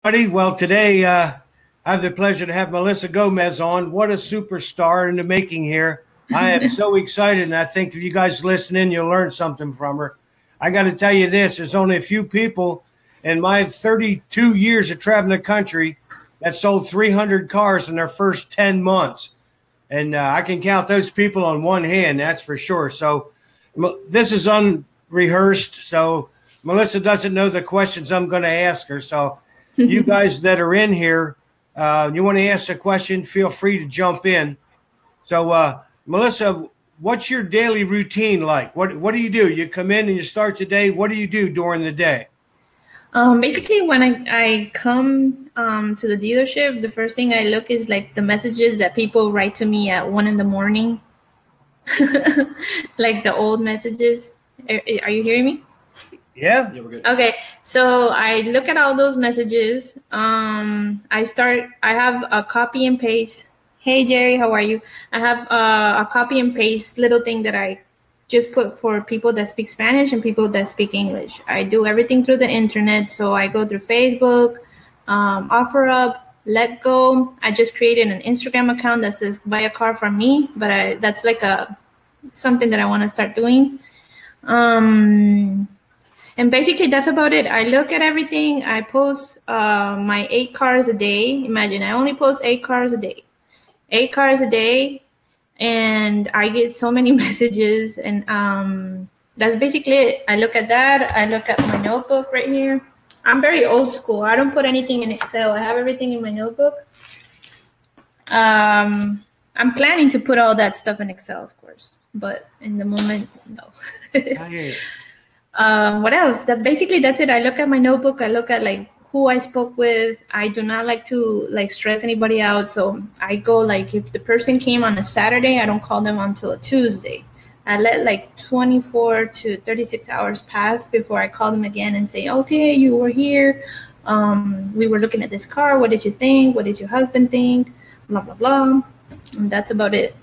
Well, today I have the pleasure to have Melissa Gomez on. What a superstar in the making here. I am so excited, and I think if you guys listen in, you'll learn something from her. I got to tell you this, there's only a few people in my 32 years of traveling the country that sold 300 cars in their first 10 months. And I can count those people on one hand, that's for sure. So this is unrehearsed, so Melissa doesn't know the questions I'm going to ask her. So you guys that are in here, you want to ask a question, feel free to jump in. So, Melissa, what's your daily routine like? What do you do? You come in and you start the day. What do you do during the day? Basically, when I come to the dealership, the first thing I look is like the messages that people write to me at 1 in the morning, like the old messages. Are you hearing me? Yeah, we're good. Okay, so I look at all those messages. I have a copy and paste. Hey, Jerry, how are you? I have a copy and paste little thing that I just put for people that speak Spanish and people that speak English. I do everything through the internet. So I go through Facebook, OfferUp, Let Go. I just created an Instagram account that says buy a car from me, but that's like something that I want to start doing. And basically, that's about it. I look at everything. I post my 8 cars a day. Imagine, I only post 8 cars a day. 8 cars a day. And I get so many messages. And that's basically it. I look at that. I look at my notebook right here. I'm very old school. I don't put anything in Excel. I have everything in my notebook. I'm planning to put all that stuff in Excel, of course. But in the moment, no. What else? Basically that's it. I look at my notebook. I look at like who I spoke with. I do not like to like stress anybody out. So I go like if the person came on a Saturday, I don't call them until a Tuesday. I let like 24 to 36 hours pass before I call them again and say, okay, you were here. We were looking at this car. What did you think? What did your husband think? Blah, blah, blah. And that's about it.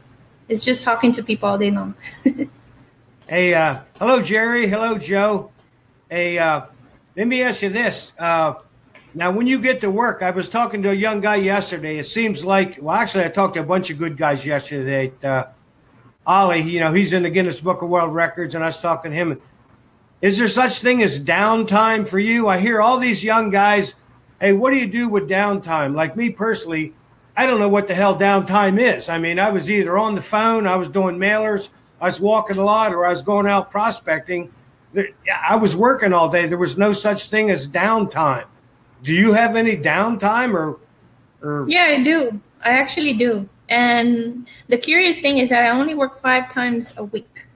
It's just talking to people all day long. Hey, hello, Jerry. Hello, Joe. Hey, let me ask you this. Now, when you get to work, I was talking to a young guy yesterday. It seems like, well, actually, I talked to a bunch of good guys yesterday. Ollie, he's in the Guinness Book of World Records, and I was talking to him. Is there such thing as downtime for you? I hear all these young guys, hey, what do you do with downtime? Like me personally, I don't know what the hell downtime is. I mean, I was either on the phone, I was doing mailers, I was walking a lot, or I was going out prospecting. I was working all day. There was no such thing as downtime. Do you have any downtime or? Yeah, I do. I actually do. And the curious thing is that I only work 5 times a week.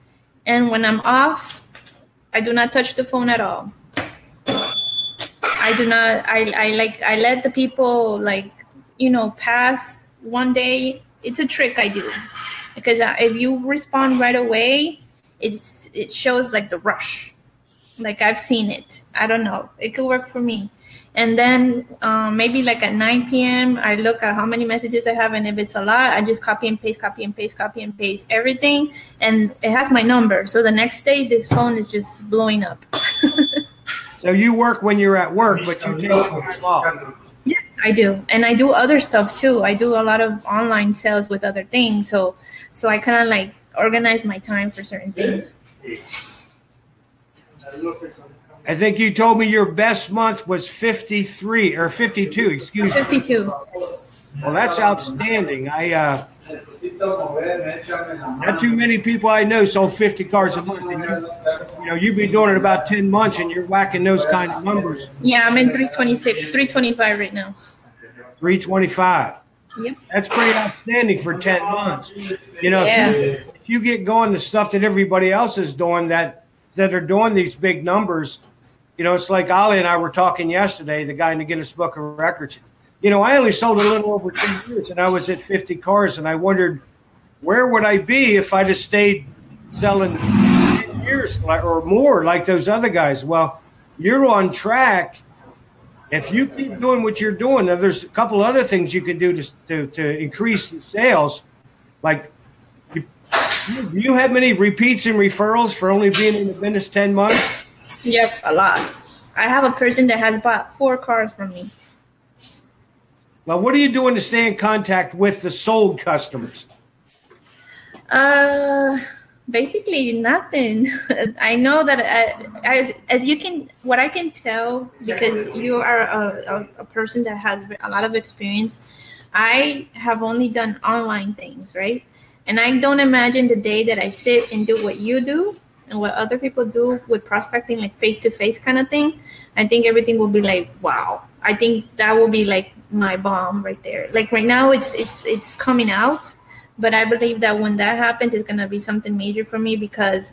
And when I'm off, I do not touch the phone at all. I do not, I let the people pass one day. It's a trick I do. Because if you respond right away, it shows like the rush. Like I've seen it. I don't know. It could work for me. And then maybe like at 9 p.m., I look at how many messages I have. And if it's a lot, I just copy and paste everything. And it has my number. So the next day, this phone is just blowing up. So you work when you're at work, but you take time off. Yes, I do. And I do other stuff too. I do a lot of online sales with other things. So I kind of like organize my time for certain things. I think you told me your best month was 53 or 52, excuse me. 52. Well, that's outstanding. Not too many people I know sold 50 cars a month. And you've been doing it about 10 months and you're whacking those kind of numbers. Yeah, I'm in 326, 325 right now. 325. Yep. That's pretty outstanding for 10 months. If you get going the stuff that everybody else is doing that are doing these big numbers, it's like Ollie and I were talking yesterday, the guy in the Guinness Book of Records. I only sold a little over 2 years and I was at 50 cars and I wondered where would I be if I'd have stayed selling 10 years or more like those other guys. Well, you're on track. If you keep doing what you're doing, now there's a couple other things you can do to increase the sales. Like, do you have many repeats and referrals for only being in the business 10 months? Yep, a lot. I have a person that has bought 4 cars from me. Well, what are you doing to stay in contact with the sold customers? Basically nothing. I know that as you can, what I can tell, because you are a person that has a lot of experience, I have only done online things, right? And I don't imagine the day that I sit and do what you do and what other people do with prospecting, like face-to-face kind of thing. I think everything will be like, wow. I think that will be like my bomb right there. Like right now it's coming out, but I believe that when that happens, it's going to be something major for me, because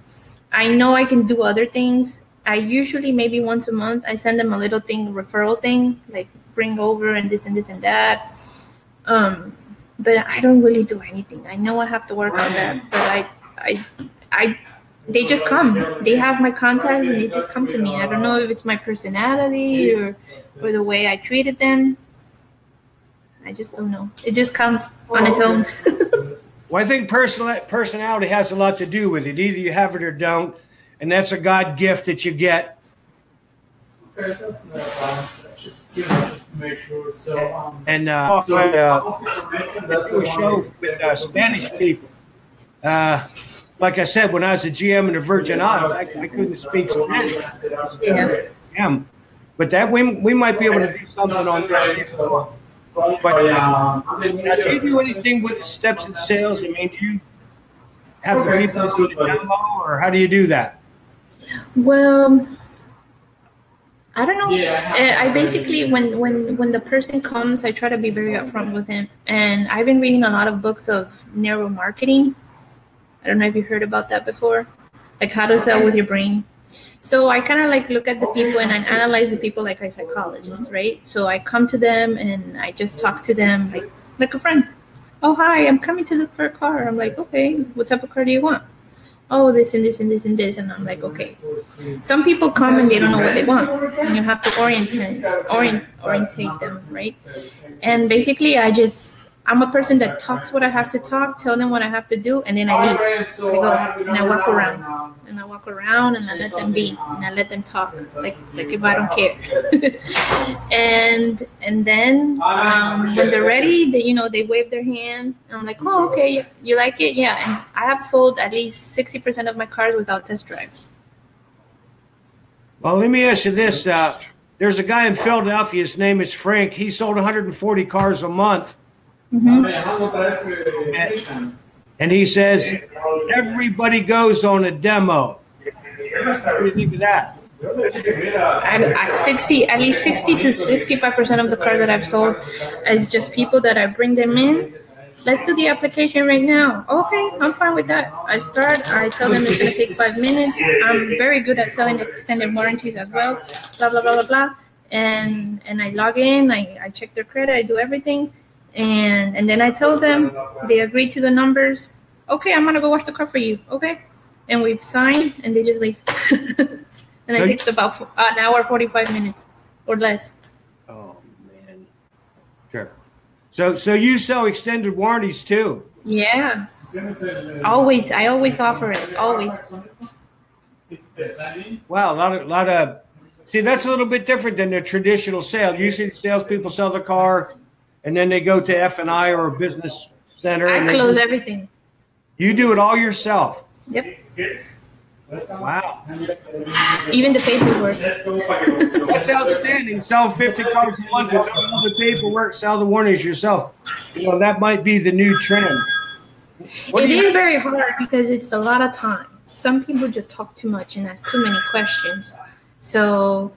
I know I can do other things. I usually, maybe once a month, I send them a little thing, referral thing, like bring over and this and this and that. But I don't really do anything. I know I have to work on that, but they just come. They have my contacts and they just come to me. I don't know if it's my personality or the way I treated them. I just don't know. It just comes on its own. Well, I think personality has a lot to do with it. Either you have it or don't, and that's a God gift that you get. Okay, that's no problem. Just to make sure. So, and also, do a show with Spanish people. Like I said, when I was a GM in the Virgin Islands, I couldn't speak Spanish. Yeah. But that we might be able to do something on that. But do you do anything with the steps in sales? I mean, do you have the people do the demo, or how do you do that? Well, I don't know. I basically, when the person comes, I try to be very upfront with him. And I've been reading a lot of books of neuromarketing. I don't know if you heard about that before, like how to sell with your brain. So I kind of like look at the people and I analyze the people like a psychologist, right? So I come to them and I just talk to them like a friend. Oh, hi, I'm coming to look for a car. I'm like, okay, what type of car do you want? Oh, this and this and this and this. And I'm like, okay. Some people come and they don't know what they want. And you have to orientate them, right? And basically I'm a person that talks what I have to talk, tell them what I have to do, and then I leave. I go and I walk around. And I walk around and I let them be. And I let them talk like if I don't care. and then when they're ready, they wave their hand. And I'm like, oh, okay, you like it? Yeah. And I have sold at least 60% of my cars without test drives. Well, let me ask you this. There's a guy in Philadelphia. His name is Frank. He sold 140 cars a month. Mm-hmm. And he says everybody goes on a demo. What do you think of that? At least 60 to 65% of the cars that I've sold is just people that I bring them in. Let's do the application right now. Okay, I'm fine with that. I tell them it's going to take 5 minutes. I'm very good at selling extended warranties as well. Blah, blah, blah, blah, blah. And I log in, I check their credit, I do everything. And then I told them, they agreed to the numbers. Okay, I'm going to go wash the car for you. Okay. And we've signed and they just leave. And it takes about an hour, 45 minutes or less. Oh, man. Sure. So you sell extended warranties too? Yeah. Always. I always offer it. Always. Wow. A lot of, see, that's a little bit different than the traditional sale. Usually the salespeople sell the car and then they go to F&I or a business center. I close everything. You do it all yourself? Yep. Wow. Even the paperwork. That's outstanding. Sell 50 cars a month, do all the paperwork, sell the warranties yourself. That might be the new trend. It is very hard because it's a lot of time. Some people just talk too much and ask too many questions. So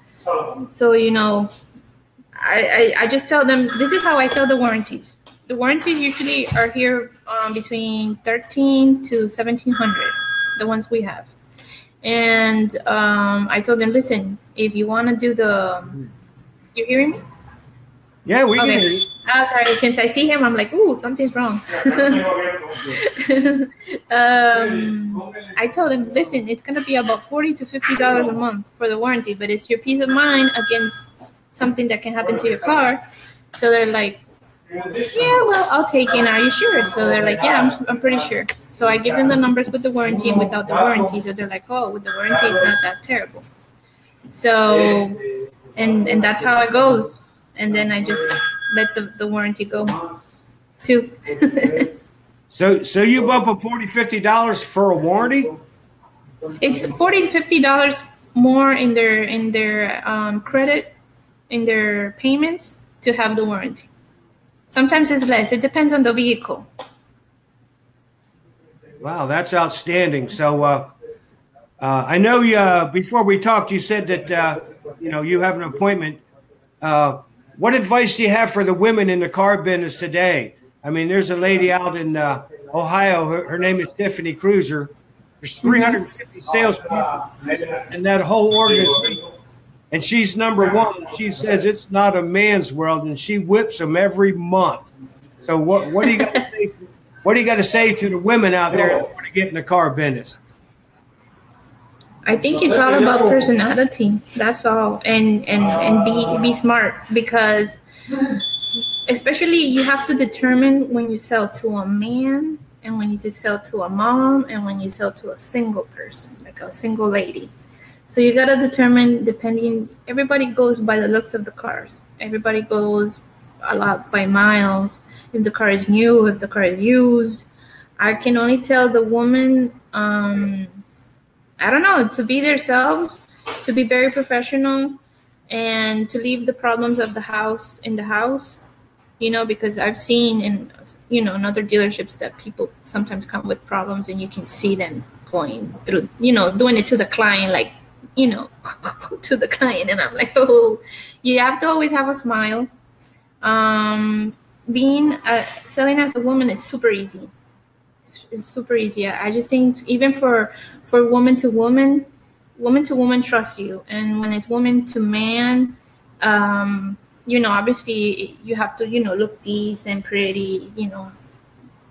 I just tell them, this is how I sell the warranties. The warranties usually are here between $1,300 to $1,700, the ones we have. And I told them, listen, if you want to do you hearing me? Yeah, we can hear you. Sorry, since I see him, I'm like, ooh, something's wrong. I told him, listen, it's going to be about $40 to $50 a month for the warranty, but it's your peace of mind against something that can happen to your car. So they're like, yeah, well, I'll take it. Are you sure? So they're like, yeah, I'm pretty sure. So I give them the numbers with the warranty and without the warranty. So they're like, oh, with the warranty, it's not that terrible. So, and that's how it goes. and then I just let the warranty go too. So you bump up $40-50 for a warranty? It's $40 to $50 more in their credit, in their payments to have the warranty. Sometimes it's less. It depends on the vehicle. Wow, that's outstanding. So I know before we talked, you said that you have an appointment. What advice do you have for the women in the car business today? I mean, there's a lady out in Ohio. Her name is Tiffany Cruiser. There's 350 salespeople in that whole organization, and she's number one. She says it's not a man's world, and she whips them every month. So what do you got to say? What do you got to say to the women out there that want to get in the car business? I think it's all about personality. That's all, and be smart, because especially you have to determine when you sell to a man, and when you sell to a mom, and when you sell to a single person, like a single lady. So you gotta determine, depending. Everybody goes by the looks of the cars. Everybody goes a lot by miles. If the car is new, if the car is used. I can only tell the woman, I don't know, to be themselves, to be very professional, and to leave the problems of the house in the house. Because I've seen in other dealerships that people sometimes come with problems, and you can see them going through, doing it to the client, like, to the client. And I'm like, oh, you have to always have a smile. Selling as a woman is super easy. It's super easy. I just think even for woman to woman trust you. And when it's woman to man, obviously you have to, look decent, pretty,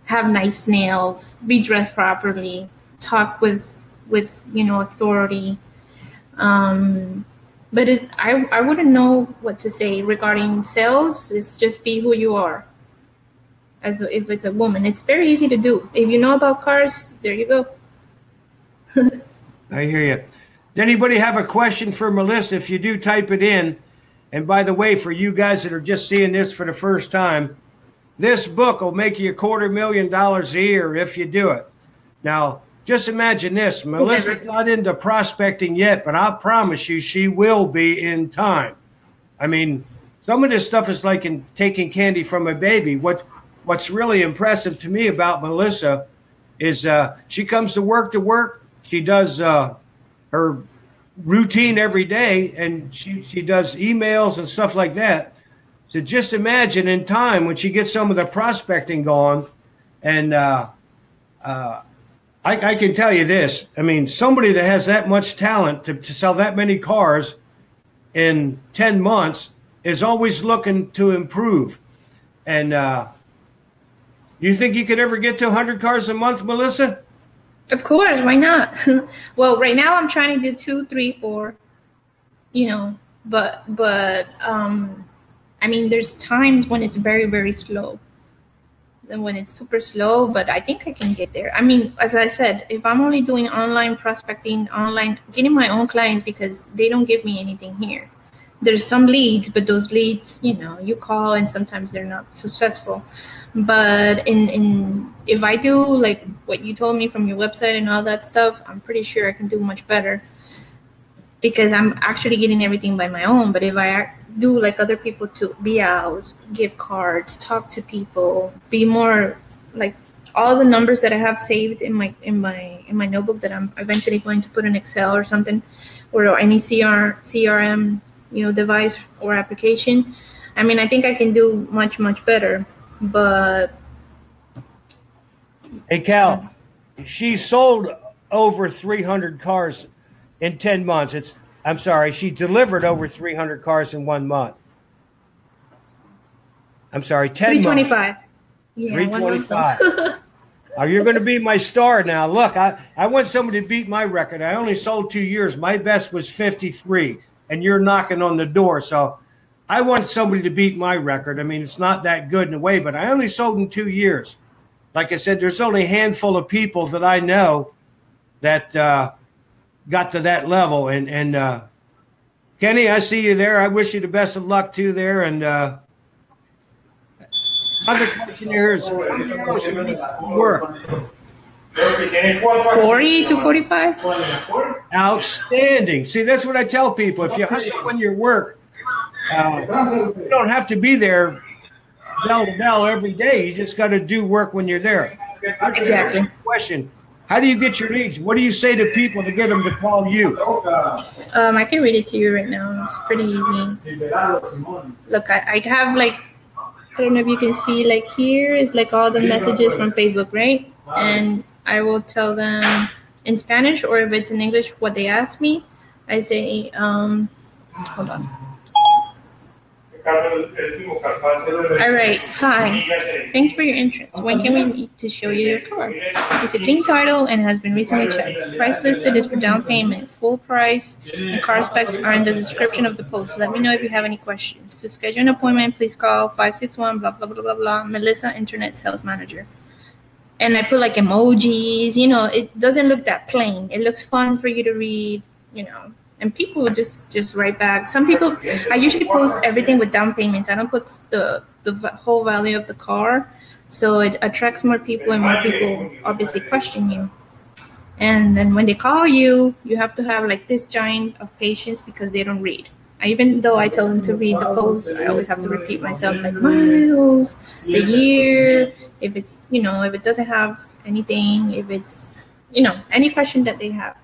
have nice nails, be dressed properly, talk with authority. But I wouldn't know what to say regarding sales. It's just be who you are. As if it's a woman, it's very easy to do. If you know about cars, there you go. I hear you. Does anybody have a question for Melissa? If you do, type it in. And by the way, for you guys that are just seeing this for the first time, this book will make you $250,000 a year if you do it. Now, just imagine this. Melissa's not into prospecting yet, but I promise you she will be in time. I mean, some of this stuff is like taking candy from a baby. What's really impressive to me about Melissa is she comes to work. She does her routine every day, and she does emails and stuff like that. So just imagine in time when she gets some of the prospecting going, and I can tell you this. I mean, somebody that has that much talent to sell that many cars in 10 months is always looking to improve. And you think you could ever get to 100 cars a month, Melissa? Of course, why not? Well, right now I'm trying to do 2, 3, 4, but I mean, there's times when it's very, very slow. Then when it's super slow, but I think I can get there. I mean, as I said, if I'm only doing online prospecting, getting my own clients, because they don't give me anything here. There's some leads, but those leads, you call and sometimes they're not successful. But if I do like what you told me from your website and all that stuff, I'm pretty sure I can do much better, because I'm actually getting everything by my own. But if I do like other people, to be out, give cards, talk to people, be more like all the numbers that I have saved in my notebook that I'm eventually going to put in Excel or something, or any CRM device or application. I mean, I think I can do much, much better. But hey, Cal, she sold over 300 cars in 10 months. She delivered over 300 cars in 1 month. 10 325. Months. Yeah, 325. You're going to be my star now. Look, I want somebody to beat my record. I only sold 2 years. My best was 53, and you're knocking on the door. So I want somebody to beat my record. I mean, it's not that good in a way, but I only sold in 2 years. Like I said, there's only a handful of people that I know that got to that level. And Kenny, I see you there. I wish you the best of luck too there. And other question here is, how many hours a week do you work? 40 to 45. Outstanding. See, that's what I tell people. If you hustle when you work, you don't have to be there bell to bell every day. You just got to do work when you're there. Exactly. Question: how do you get your leads? What do you say to people to get them to call you? I can read it to you right now. It's pretty easy. Look, I have like, I don't know if you can see, like here is like all the messages from Facebook, right? And I will tell them in Spanish, or if it's in English, what they ask me. I say, hold on. All right, hi. Thanks for your interest. When can we meet to show you your car? It's a clean title and has been recently checked. Price listed is for down payment. Full price and car specs are in the description of the post. Let me know if you have any questions. To schedule an appointment, please call 561 blah, blah, blah, blah, blah, Melissa, Internet Sales Manager. And I put like emojis, you know, it doesn't look that plain. It looks fun for you to read, you know. And people just write back. Some people, I usually post everything with down payments. I don't put the whole value of the car. So it attracts more people, and more people obviously question you. And then when they call you, you have to have like this giant of patience because they don't read. Even though I tell them to read the post, I always have to repeat myself, like miles, the year, if it's, you know, if it doesn't have anything, if it's, you know, any question that they have.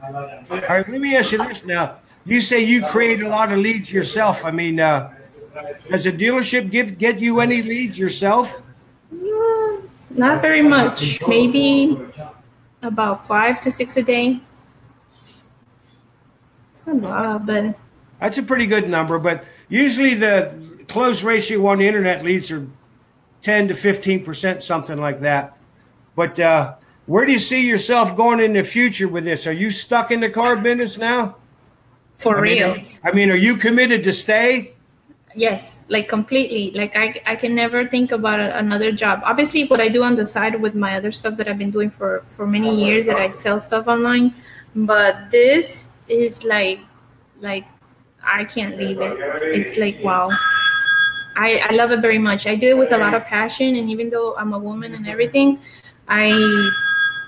All right, let me ask you this now. You say you create a lot of leads yourself. I mean, does a dealership get you any leads yourself? Not very much. Maybe about 5 to 6 a day. It's not a lot, but that's a pretty good number. But usually the close ratio on the internet leads are 10 to 15%, something like that. But where do you see yourself going in the future with this? Are you stuck in the car business now? For real. I mean, are you committed to stay? Yes, like completely. Like I can never think about another job. Obviously, what I do on the side with my other stuff that I've been doing for many years, that I sell stuff online. But this is like I can't leave it. It's like, wow. I love it very much. I do it with a lot of passion. And even though I'm a woman and everything,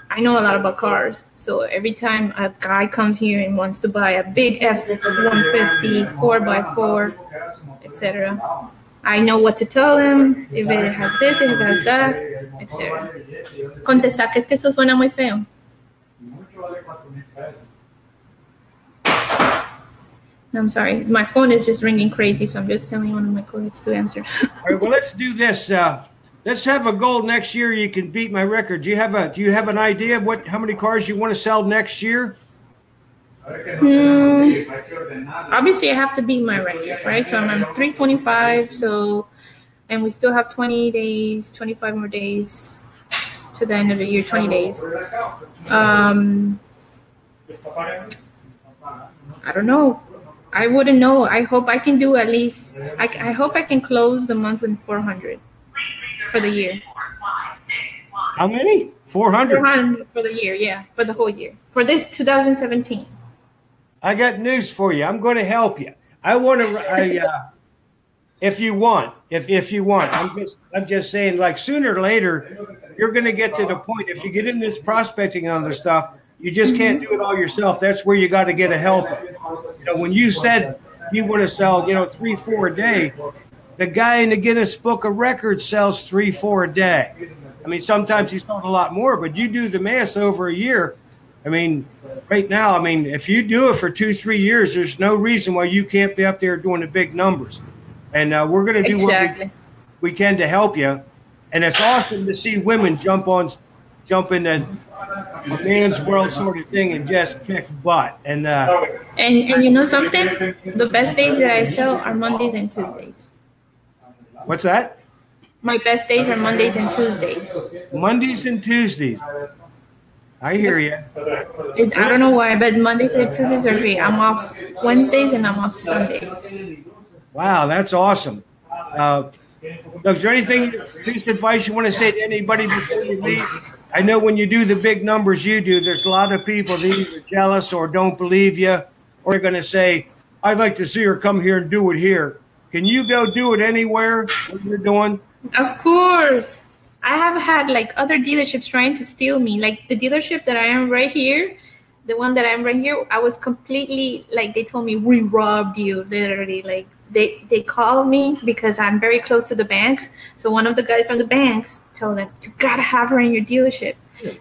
I know a lot about cars, so every time a guy comes here and wants to buy a big F-150, 4x4, etc., I know what to tell him, if it has this, if it has that, etc. Contesta, que es que eso suena muy feo. I'm sorry, my phone is just ringing crazy, so I'm just telling one of my colleagues to answer. All right, well, let's do this. Let's have a goal next year. You can beat my record. Do you have an idea of how many cars you want to sell next year? Obviously, I have to beat my record, right? So I'm at 325. So, and we still have 20 days, 25 more days to the end of the year. 20 days. I don't know. I wouldn't know. I hope I can do at least. I hope I can close the month with 400. For the year. How many? 400? 400 for the year, yeah, for the whole year. For this 2017. I got news for you. I'm going to help you. I want to, if you want, I'm just saying, like, sooner or later, you're going to get to the point, if you get in this prospecting and other stuff, you just can't do it all yourself. That's where you got to get a helper. You know, when you said you want to sell, 3-4 a day, the guy in the Guinness Book of Records sells 3-4 a day. I mean, sometimes he's sold a lot more, but you do the math over a year. I mean, right now, I mean, if you do it for 2-3 years, there's no reason why you can't be up there doing the big numbers. And we're going to do what we can to help you. And it's awesome to see women jump in the a man's world sort of thing and just kick butt. And you know something? The best days that I sell are Mondays and Tuesdays. What's that? My best days are Mondays and Tuesdays. Mondays and Tuesdays. I hear you. I don't know why, but Mondays and Tuesdays are great. I'm off Wednesdays and I'm off Sundays. Wow, that's awesome. Is there anything, piece of advice you want to say to anybody before you leave? I know when you do the big numbers you do, there's a lot of people that either jealous or don't believe you or they're going to say, I'd like to see her come here and do it here. Can you go do it anywhere what you're doing? Of course. I have had like other dealerships trying to steal me. Like the dealership that I am right here, the one that I'm right here, I was completely like, they told me we robbed you, literally. Like they called me because I'm very close to the banks. So one of the guys from the banks told them, you gotta have her in your dealership. Yeah.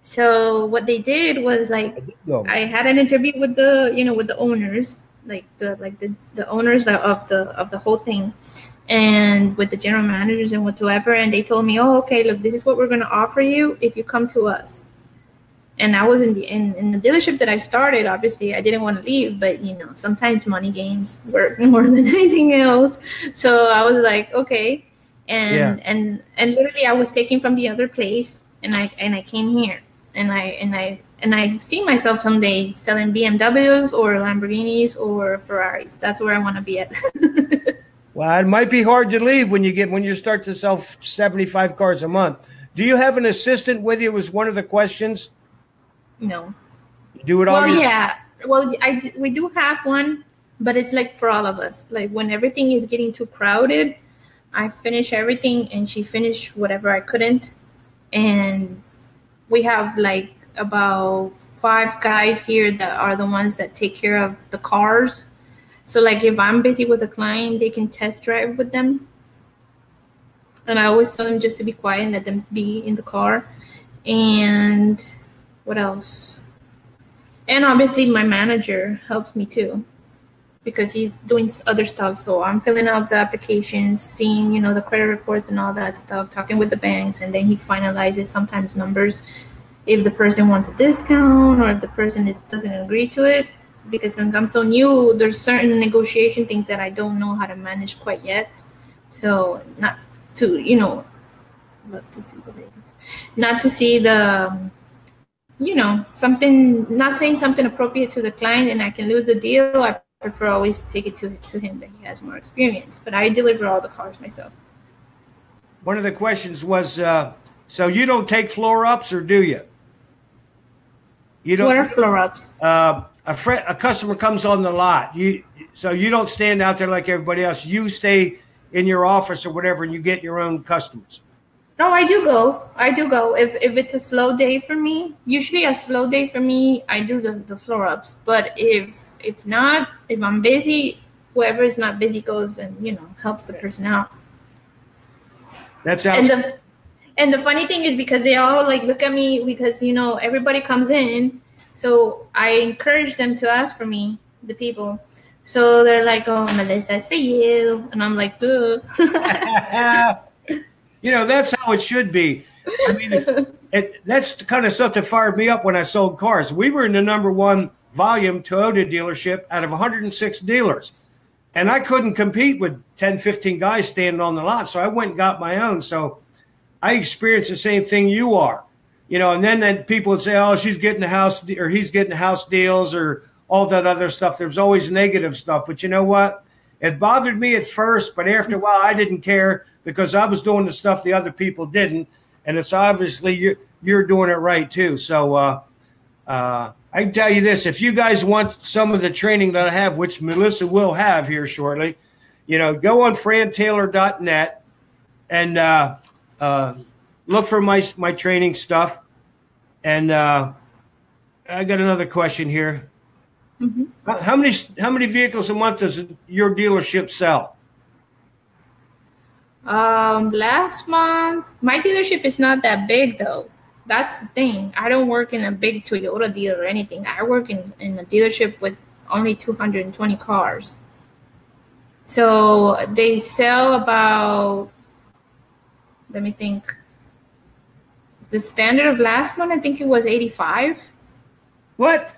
So what they did was like, I had an interview with the, you know, with the owners, like the owners of the whole thing, and with the general managers and whatsoever. And they told me, oh, okay, look, this is what we're going to offer you if you come to us. And I was in the dealership that I started. Obviously, I didn't want to leave, but you know, sometimes money games work more than anything else. So I was like, okay, and literally, I was taken from the other place, and I came here, and I see myself someday selling BMWs or Lamborghinis or Ferraris. That's where I want to be at. Well, it might be hard to leave when you start to sell 75 cars a month. Do you have an assistant with you? Was one of the questions. No. Do it all. Well, yeah. Well, we do have one, but it's like for all of us. Like when everything is getting too crowded, I finish everything and she finished whatever I couldn't. And we have like about 5 guys here that are the ones that take care of the cars. So like if I'm busy with a client, they can test drive with them. And I always tell them just to be quiet and let them be in the car. And what else? And obviously my manager helps me too, because he's doing other stuff. So I'm filling out the applications, seeing, you know, the credit reports and all that stuff, talking with the banks, and then he finalizes sometimes numbers if the person wants a discount or if the person doesn't agree to it. Because since I'm so new, there's certain negotiation things that I don't know how to manage quite yet. So not to, you know, not to see the, you know, something, not saying something appropriate to the client and I can lose the deal. I prefer always to take it to him that he has more experience. But I deliver all the cars myself. One of the questions was, so you don't take floor ups, or do you? You don't. What are floor ups? A customer comes on the lot. So you don't stand out there like everybody else. You stay in your office or whatever, and you get your own customers. No, I do go. If it's a slow day for me, usually a slow day for me, I do the floor ups. But if not, if I'm busy, whoever is not busy goes and, you know, helps the person out. That's how. And the funny thing is, because they all like look at me, because, you know, everybody comes in. So I encourage them to ask for me, the people. So they're like, oh, Melissa's for you. And I'm like, boo. You know, that's how it should be. I mean, that's the kind of stuff that fired me up when I sold cars. We were in the #1 volume Toyota dealership out of 106 dealers. And I couldn't compete with 10, 15 guys standing on the lot. So I went and got my own. So I experienced the same thing you are. You know, and then people would say, oh, she's getting a house, or he's getting house deals, or all that other stuff. There's always negative stuff. But you know what? It bothered me at first, but after a while, I didn't care, because I was doing the stuff the other people didn't. And it's obviously you're doing it right, too. So I can tell you this. If you guys want some of the training that I have, which Melissa will have here shortly, you know, go on frantaylor.net and look for my training stuff. And I got another question here. Mm-hmm. How many vehicles a month does your dealership sell? Last month, my dealership is not that big though. That's the thing. I don't work in a big Toyota dealer or anything. I work in a dealership with only 220 cars. So they sell about, let me think. The standard of last month, I think it was 85. What?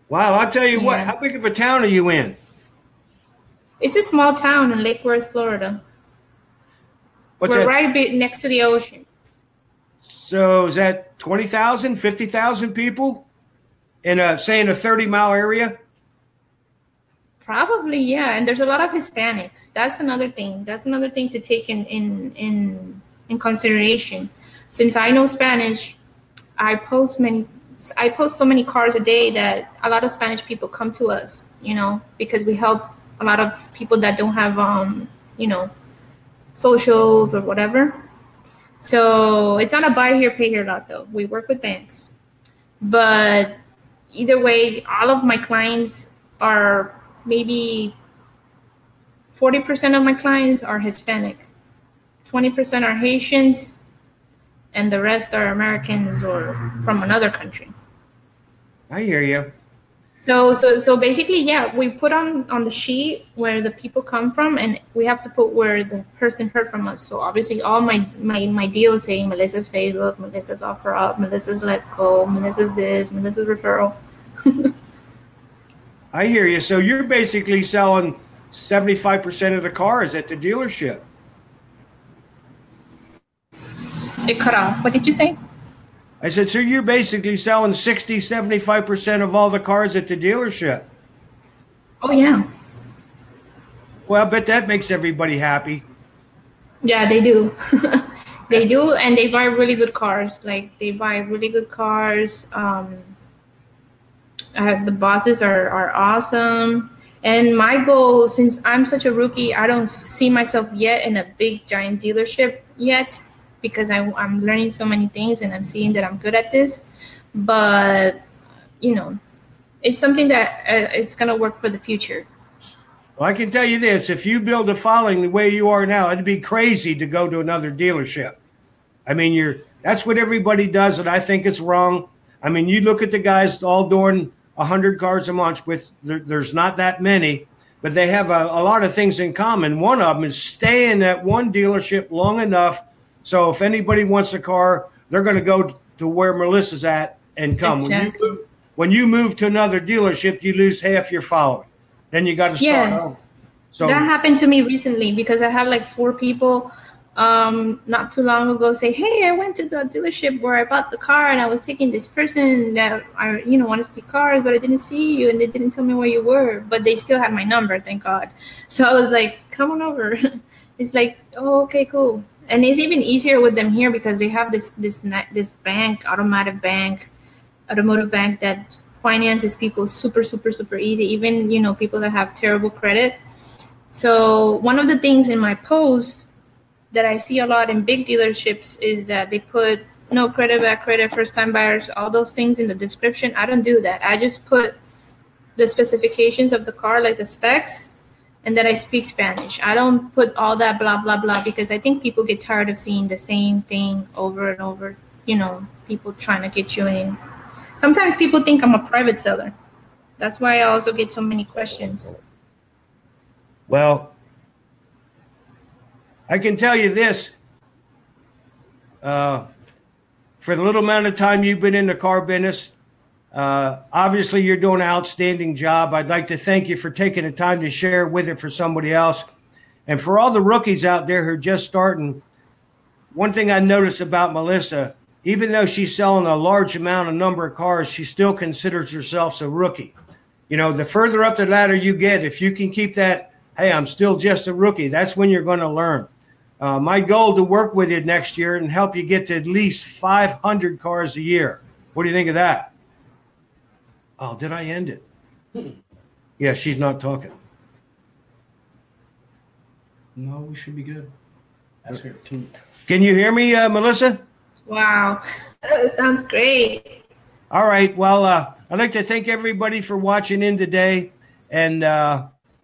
Wow, I'll tell you what. How big of a town are you in? It's a small town in Lake Worth, Florida. We're right next to the ocean. So is that 20,000, 50,000 people in say in a 30-mile area? Probably, yeah. And there's a lot of Hispanics. That's another thing. That's another thing to take in consideration. Since I know Spanish, I post many I post so many cars a day that a lot of Spanish people come to us, you know, because we help a lot of people that don't have, you know, socials or whatever. So it's not a buy here, pay here lot though. We work with banks. But either way, all of my clients are maybe 40% of my clients are Hispanic, 20% are Haitians, and the rest are Americans or from another country. I hear you. So basically, yeah, we put on the sheet where the people come from, and we have to put where the person heard from us. So obviously, all my deals say Melissa's Facebook, Melissa's offer up, Melissa's let go, Melissa's this, Melissa's referral. I hear you. So you're basically selling 75% of the cars at the dealership. It cut off. What did you say? I said, so you're basically selling 75% of all the cars at the dealership. Oh, yeah. Well, I bet that makes everybody happy. Yeah, they do. They do, and they buy really good cars. Like, they buy really good cars. The bosses are awesome. And my goal, since I'm such a rookie, I don't see myself yet in a big, giant dealership yet, because I'm learning so many things and I'm seeing that I'm good at this. But, you know, it's something that it's going to work for the future. Well, I can tell you this. If you build a following the way you are now, it'd be crazy to go to another dealership. I mean, that's what everybody does, and I think it's wrong. I mean, you look at the guys all doing 100 cars a month. There's not that many, but they have a lot of things in common. One of them is staying at one dealership long enough so if anybody wants a car, they're going to go to where Melissa's at and come. Exactly. When you move to another dealership, you lose half your following. Then you got to start over. So that happened to me recently because I had like 4 people not too long ago say, hey, I went to the dealership where I bought the car and I was taking this person that I wanted to see cars, but I didn't see you and they didn't tell me where you were, but they still had my number, thank God. So I was like, come on over. It's like, oh, okay, cool. And it's even easier with them here because they have this bank, automotive bank that finances people super, super, super easy. Even, people that have terrible credit. So one of the things in my post that I see a lot in big dealerships is that they put no credit, bad credit, first time buyers, all those things in the description. I don't do that. I just put the specifications of the car, like the specs, and that I speak Spanish. I don't put all that blah, blah, blah, because I think people get tired of seeing the same thing over and over, people trying to get you in. Sometimes people think I'm a private seller. That's why I also get so many questions. Well, I can tell you this. For the little amount of time you've been in the car business, obviously you're doing an outstanding job. I'd like to thank you for taking the time to share with it for somebody else. And for all the rookies out there who are just starting, one thing I noticed about Melissa, even though she's selling a large number of cars, she still considers herself a rookie. The further up the ladder you get, if you can keep that, hey, I'm still just a rookie, that's when you're going to learn. My goal to work with you next year and help you get to at least 500 cars a year. What do you think of that? Oh, did I end it? Yeah, she's not talking. No, we should be good. Ask her. Can you hear me, Melissa? Wow, that sounds great. All right. Well, I'd like to thank everybody for watching in today. And,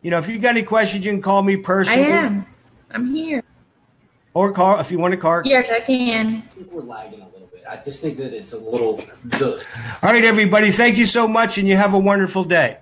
if you got any questions, you can call me personally. I am. I'm here. Or call if you want to call. Yes, I can. I think we're lagging a little bit. I just think that it's a little good. All right, everybody. Thank you so much, and you have a wonderful day.